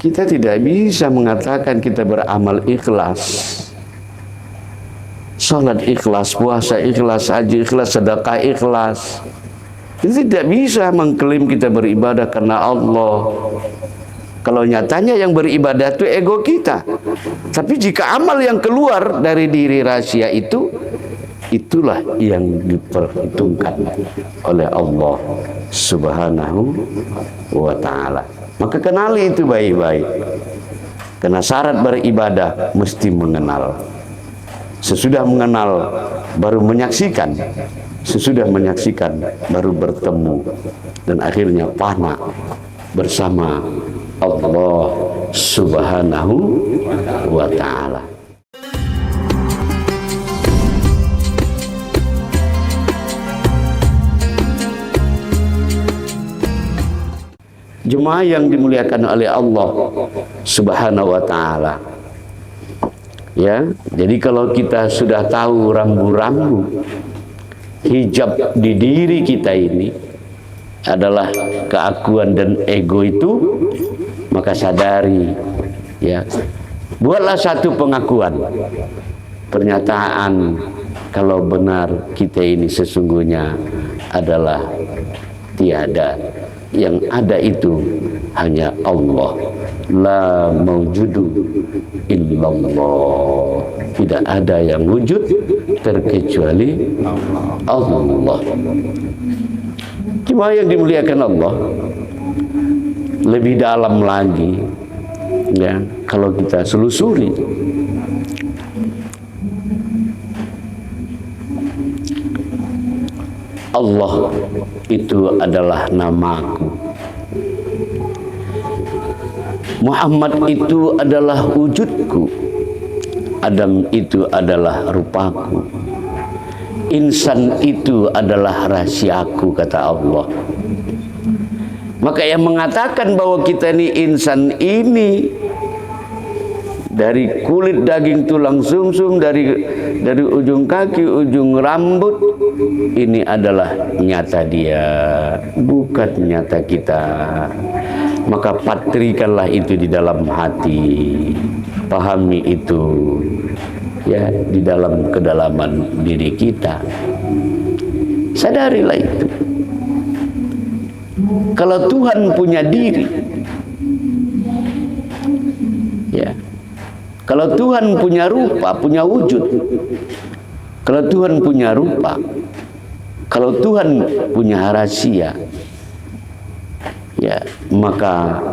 Kita tidak bisa mengatakan kita beramal ikhlas. Salat ikhlas, puasa ikhlas, haji ikhlas, sedekah ikhlas. Kita tidak bisa mengklaim kita beribadah karena Allah. Kalau nyatanya yang beribadah itu ego kita. Tapi jika amal yang keluar dari diri rahasia itu, itulah yang diperhitungkan oleh Allah Subhanahu wa ta'ala. Maka kenali itu baik-baik. Karena syarat beribadah mesti mengenal. Sesudah mengenal baru menyaksikan. Sesudah menyaksikan baru bertemu. Dan akhirnya fana bersama Allah Subhanahu wa ta'ala. Jemaah yang dimuliakan oleh Allah Subhanahu wa ta'ala. Ya, jadi kalau kita sudah tahu rambu-rambu hijab di diri kita ini adalah keakuan dan ego itu, maka sadari, ya, buatlah satu pengakuan, pernyataan kalau benar kita ini sesungguhnya adalah tiada, yang ada itu hanya Allah. La maujudu illallah. Tidak ada yang wujud terkecuali Allah. Cuma yang dimuliakan Allah, lebih dalam lagi, ya, kalau kita selusuri, Allah itu adalah namaku, Muhammad itu adalah wujudku, Adam itu adalah rupaku, insan itu adalah rahasiaku, kata Allah. Maka yang mengatakan bahwa kita ini insan ini dari kulit, daging, tulang, sumsum, dari ujung kaki, ujung rambut, ini adalah nyata dia, bukan nyata kita. Maka patrikanlah itu di dalam hati, pahami itu, ya, di dalam kedalaman diri kita. Sadarilah itu. Kalau Tuhan punya diri, ya, kalau Tuhan punya rupa, punya wujud, kalau Tuhan punya rupa, kalau Tuhan punya rahasia, ya, maka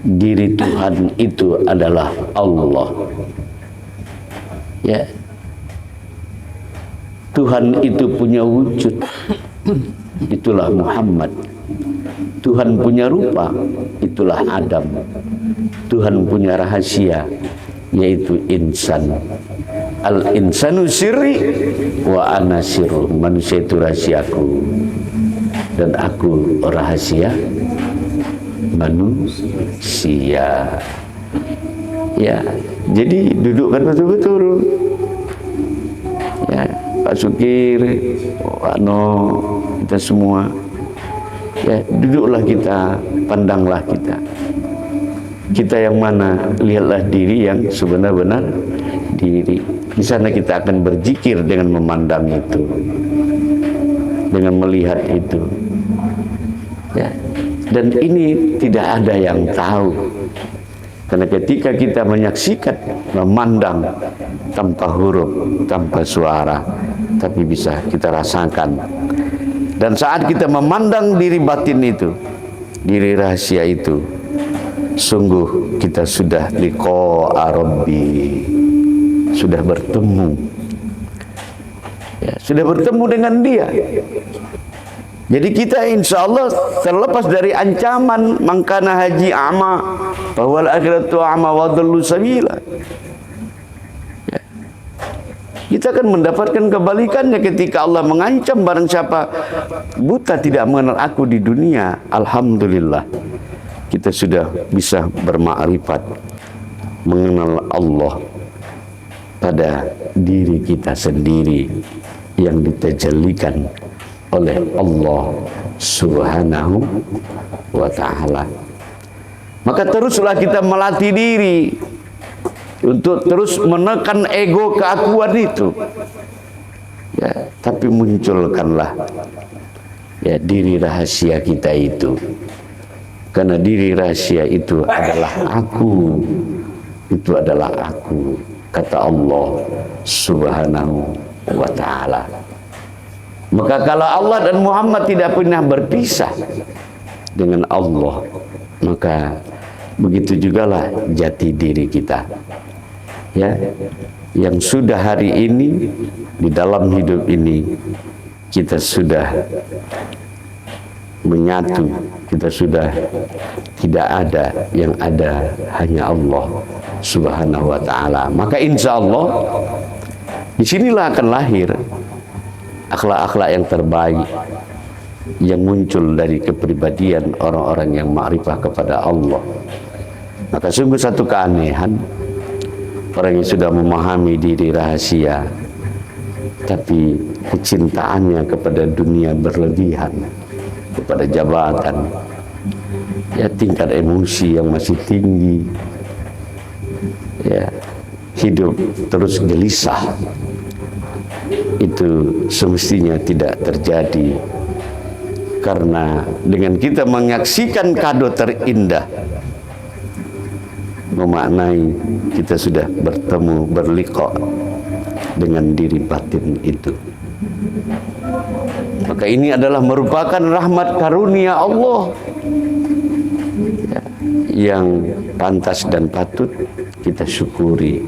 diri Tuhan itu adalah Allah. Ya, Tuhan itu punya wujud, itulah Muhammad. Tuhan punya rupa, itulah Adam. Tuhan punya rahasia, yaitu insan. Al-insanu sirri wa ana sirru. Manusia itu rahasiaku dan aku rahasia manusia. Ya, jadi dudukkan betul-betul. Ya, Pak Sukir, Pak No, kita semua. Ya, duduklah kita, pandanglah kita. Kita yang mana? Lihatlah diri yang sebenar-benar diri. Di sana kita akan berzikir dengan memandang itu, dengan melihat itu. Ya. Dan ini tidak ada yang tahu. Karena ketika kita menyaksikan, memandang tanpa huruf, tanpa suara, tapi bisa kita rasakan. Dan saat kita memandang diri batin itu, diri rahasia itu, sungguh kita sudah liqa Rabbi, sudah bertemu, ya, sudah bertemu dengan Dia. Jadi kita insya Allah terlepas dari ancaman mangkana haji a'ma bahwa akhiratu a'ma wa dhallu sabila. Ya. Kita akan mendapatkan kebalikannya ketika Allah mengancam barang siapa buta tidak mengenal aku di dunia. Alhamdulillah kita sudah bisa bermakrifat mengenal Allah pada diri kita sendiri yang ditajallikan oleh Allah Subhanahu wa ta'ala. Maka teruslah kita melatih diri untuk terus menekan ego keakuan itu. Ya, tapi munculkanlah ya diri rahasia kita itu. Karena diri rahasia itu adalah aku. Itu adalah aku, kata Allah Subhanahu wa ta'ala. Maka kalau Allah dan Muhammad tidak pernah berpisah dengan Allah, maka begitu jugalah jati diri kita, ya, yang sudah hari ini di dalam hidup ini kita sudah menyatu, kita sudah tidak ada, yang ada hanya Allah Subhanahu wa ta'ala. Maka insya Allah disinilah akan lahir akhlak-akhlak yang terbaik yang muncul dari kepribadian orang-orang yang ma'rifah kepada Allah. Maka sungguh satu keanehan orang yang sudah memahami diri rahasia, tapi kecintaannya kepada dunia berlebihan, kepada jabatan, ya, tingkat emosi yang masih tinggi, ya, hidup terus gelisah. Itu semestinya tidak terjadi, karena dengan kita menyaksikan kado terindah, memaknai kita sudah bertemu, berliqa dengan diri batin itu. Maka ini adalah merupakan rahmat karunia Allah, ya, yang pantas dan patut kita syukuri.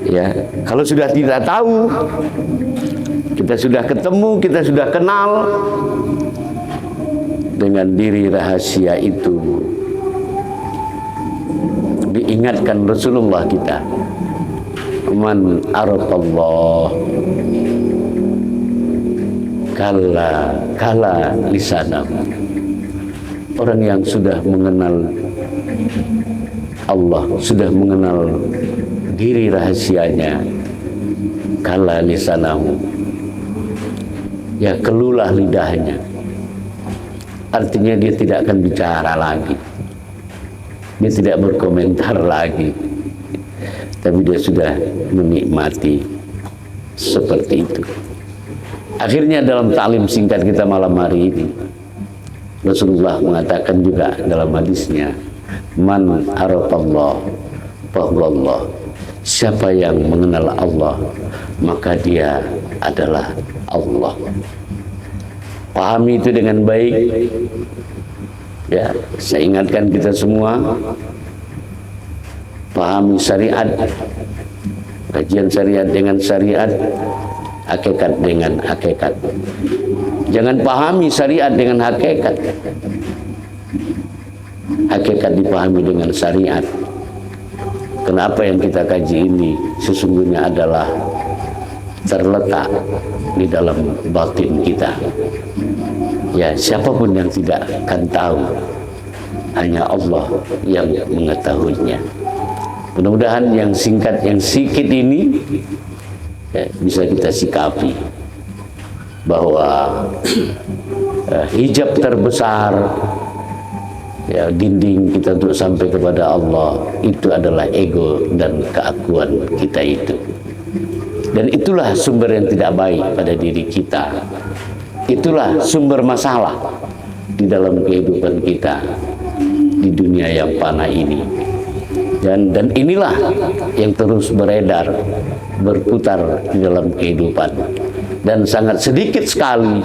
Ya, kalau sudah tidak tahu, kita sudah ketemu, kita sudah kenal dengan diri rahasia itu, diingatkan Rasulullah kita, man arafallah kala lisanam. Orang yang sudah mengenal Allah, sudah mengenal diri rahasianya, kala lisanamu, ya, kelulah lidahnya. Artinya dia tidak akan bicara lagi, dia tidak berkomentar lagi, tapi dia sudah menikmati seperti itu. Akhirnya dalam taklim singkat kita malam hari ini, Rasulullah mengatakan juga dalam hadisnya, man arafallah fahuwallah. Siapa yang mengenal Allah, maka dia adalah Allah. Pahami itu dengan baik, ya. Saya ingatkan kita semua, pahami syariat, kajian syariat dengan syariat, hakikat dengan hakikat. Jangan pahami syariat dengan hakikat, hakikat dipahami dengan syariat. Kenapa yang kita kaji ini sesungguhnya adalah terletak di dalam batin kita. Ya, siapapun yang tidak akan tahu, hanya Allah yang mengetahuinya. Mudah-mudahan yang singkat, yang sedikit ini, ya, bisa kita sikapi bahwa hijab terbesar, ya, dinding kita untuk sampai kepada Allah itu adalah ego dan keakuan kita itu. Dan itulah sumber yang tidak baik pada diri kita. Itulah sumber masalah di dalam kehidupan kita di dunia yang fana ini. Dan inilah yang terus beredar, berputar di dalam kehidupan. Dan sangat sedikit sekali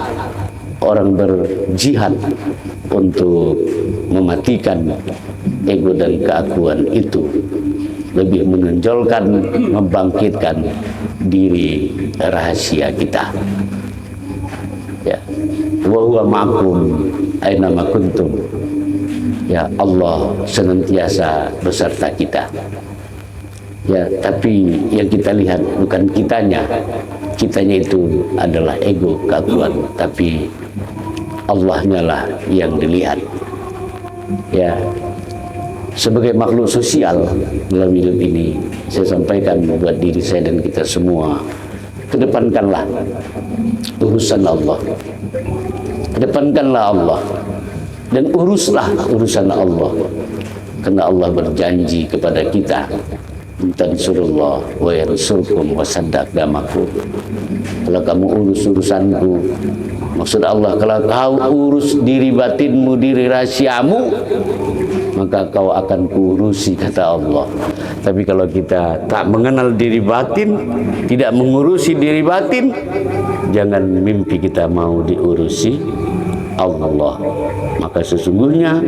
orang berjihad untuk mematikan ego dan keakuan itu, lebih menonjolkan, membangkitkan diri rahasia kita. Ya, wa huwa ma'akum aina ma kuntum. Ya, Allah senantiasa beserta kita. Ya, tapi yang kita lihat bukan kitanya. Kitanya itu adalah ego, keakuan, tapi Allahnya lah yang dilihat. Ya, sebagai makhluk sosial dalam hidup ini, saya sampaikan buat diri saya dan kita semua, kedepankanlah urusan Allah, kedepankanlah Allah, dan uruslah urusan Allah, karena Allah berjanji kepada kita, tansurullah wa yansurkum wa saddaqamakum. Kalau kamu urus urusanku, maksud Allah, kalau kau urus diri batinmu, diri rahasiamu, maka kau akan kuurusi, kata Allah. Tapi kalau kita tak mengenal diri batin, tidak mengurusi diri batin, jangan mimpi kita mau diurusi Allah. Maka sesungguhnya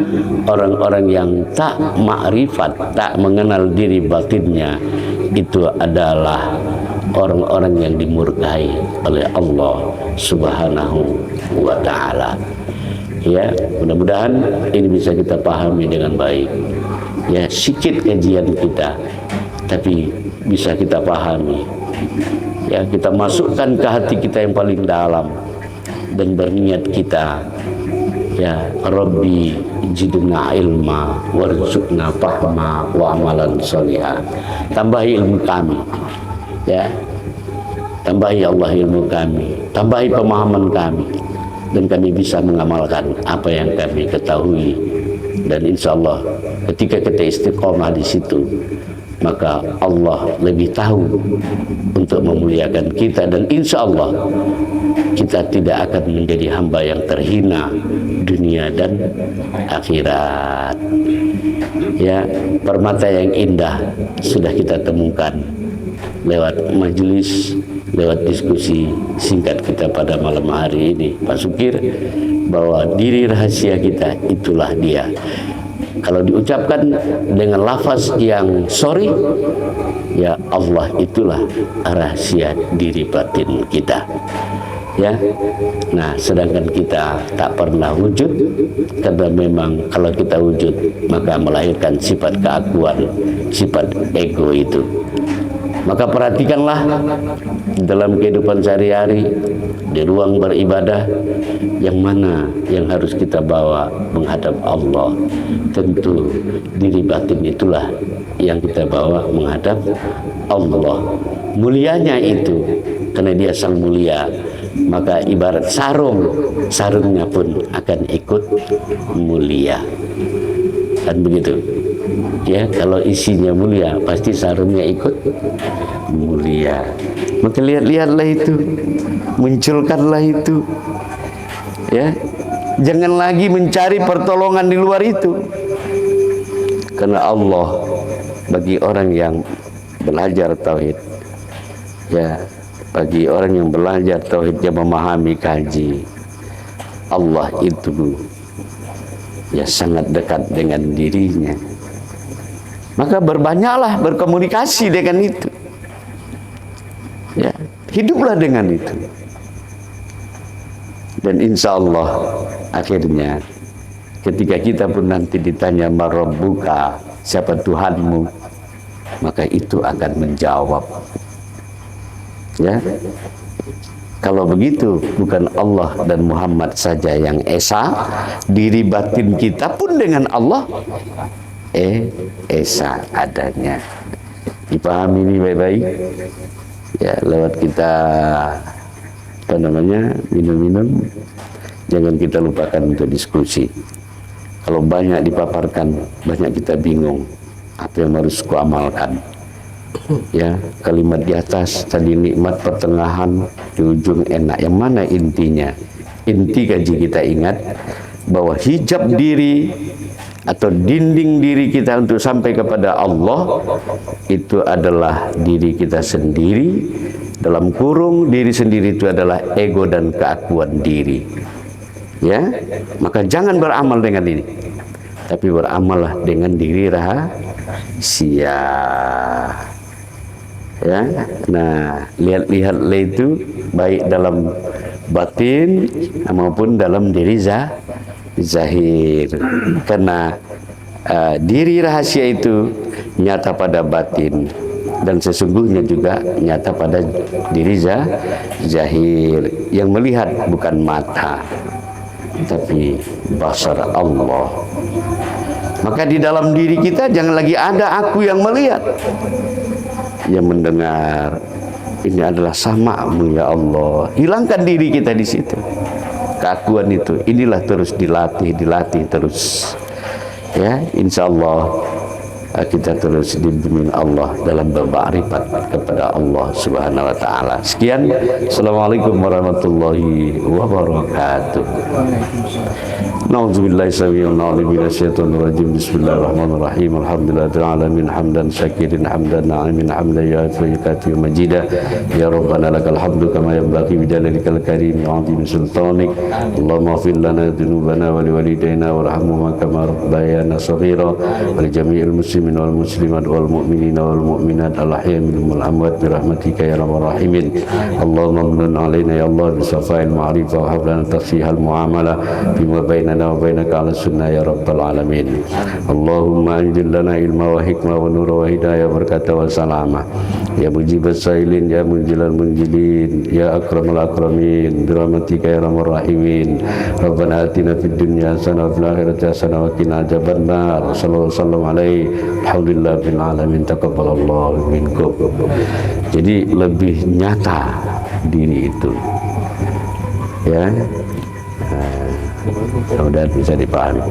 orang-orang yang tak makrifat, tak mengenal diri batinnya, itu adalah orang-orang yang dimurkai oleh Allah Subhanahu wa ta'ala. Ya, mudah-mudahan ini bisa kita pahami dengan baik. Ya, sikit kajian kita, tapi bisa kita pahami. Ya, kita masukkan ke hati kita yang paling dalam dan berniat kita, ya Rabbi zidna ilma warzuqna fahma wa amalan sholihah. Tambahi ilmu kami, ya, tambahi Allah ilmu kami, tambahi pemahaman kami, dan kami bisa mengamalkan apa yang kami ketahui. Dan insya Allah ketika kita istiqomah di situ, maka Allah lebih tahu untuk memuliakan kita, dan insya Allah kita tidak akan menjadi hamba yang terhina dunia dan akhirat. Ya, permata yang indah sudah kita temukan lewat majelis, lewat diskusi singkat kita pada malam hari ini, Pak Sukir, bahwa diri rahasia kita itulah dia. Kalau diucapkan dengan lafaz yang sorry, ya Allah itulah rahasia diri batin kita. Ya, nah sedangkan kita tak pernah wujud, karena memang kalau kita wujud maka melahirkan sifat keakuan, sifat ego itu. Maka perhatikanlah dalam kehidupan sehari-hari, di ruang beribadah, yang mana yang harus kita bawa menghadap Allah. Tentu diri batin itulah yang kita bawa menghadap Allah. Mulianya itu, karena dia sang mulia, maka ibarat sarung, sarungnya pun akan ikut mulia. Kan begitu? Ya, kalau isinya mulia, pasti sarungnya ikut mulia. Maka lihat-lihatlah itu, munculkanlah itu. Ya, jangan lagi mencari pertolongan di luar itu. Karena Allah bagi orang yang belajar tauhid, ya, bagi orang yang belajar tauhid, yang memahami kaji, Allah itu ya sangat dekat dengan dirinya. Maka berbanyaklah berkomunikasi dengan itu. Ya, hiduplah dengan itu. Dan insya Allah akhirnya ketika kita pun nanti ditanya marabbuka, siapa Tuhanmu, maka itu akan menjawab. Ya, kalau begitu bukan Allah dan Muhammad saja yang esa, diri batin kita pun dengan Allah esa adanya. Dipahami ini baik-baik. Ya, lewat kita minum-minum, jangan kita lupakan untuk diskusi. Kalau banyak dipaparkan, banyak kita bingung apa yang harus kuamalkan. Ya, kalimat di atas tadi nikmat, pertengahan, di ujung enak. Yang mana intinya? Inti kaji kita ingat bahwa hijab diri atau dinding diri kita untuk sampai kepada Allah itu adalah diri kita sendiri. Dalam kurung diri sendiri itu adalah ego dan keakuan diri. Ya, maka jangan beramal dengan ini, tapi beramallah dengan diri rahasia. Ya, nah lihat-lihatlah itu baik dalam batin maupun dalam diri zahir, karena diri rahasia itu nyata pada batin dan sesungguhnya juga nyata pada diri zahir. Yang melihat bukan mata, tapi basar Allah. Maka di dalam diri kita jangan lagi ada aku yang melihat, yang mendengar. Ini adalah samamu ya Allah. Hilangkan diri kita di situ. keakuan itu, inilah terus dilatih terus. Ya, insya Allah kita terus dibimbing Allah dalam bermakrifat kepada Allah Subhanahu wa taala. Sekian, assalamualaikum warahmatullahi wabarakatuh. Nauzubillahi samiyil alim minasyaitonir rajim. Bismillahirrahmanirrahim. Alhamdulillahil alamin hamdan syakirin hamdan na'imin hamdan yafiqati majida. Ya rabbana lakal hamdu kama yanbaghi bi jalalikal karim wa 'azimi sultanik. Allahumma ighfir lana dzunubana wa liwalidayna warhamhuma kama rabbayana shaghira wa li jami'il muslimin wal muslimat wal mu'minina wal mu'minat al ahya'i minhum wal amwat bi rahmatika ya arhamar rahimin. Allahumma amnun 'alaina ya Allah bi safa'il ma'rifah wa hab lana tasihal muamalah bima bainana wa bainaka ala sunnah ya rabbal alamin. Allahumma anzil lana ilma wa hikmah wa nur wa hidayah barakatah wa salamah ya mujibas sailin ya munjilal munjilin ya akramal akramin bi rahmatika ya arhamar rahimin. Rabbana atina fid dunya hasanah wa fil akhirati hasanah wa qina adzabannar. Sallallahu alaihi alhamdulillah bil alamin taqabbalallahu minkum. Jadi lebih nyata diri itu, ya. Mudah-mudahan bisa dipahami.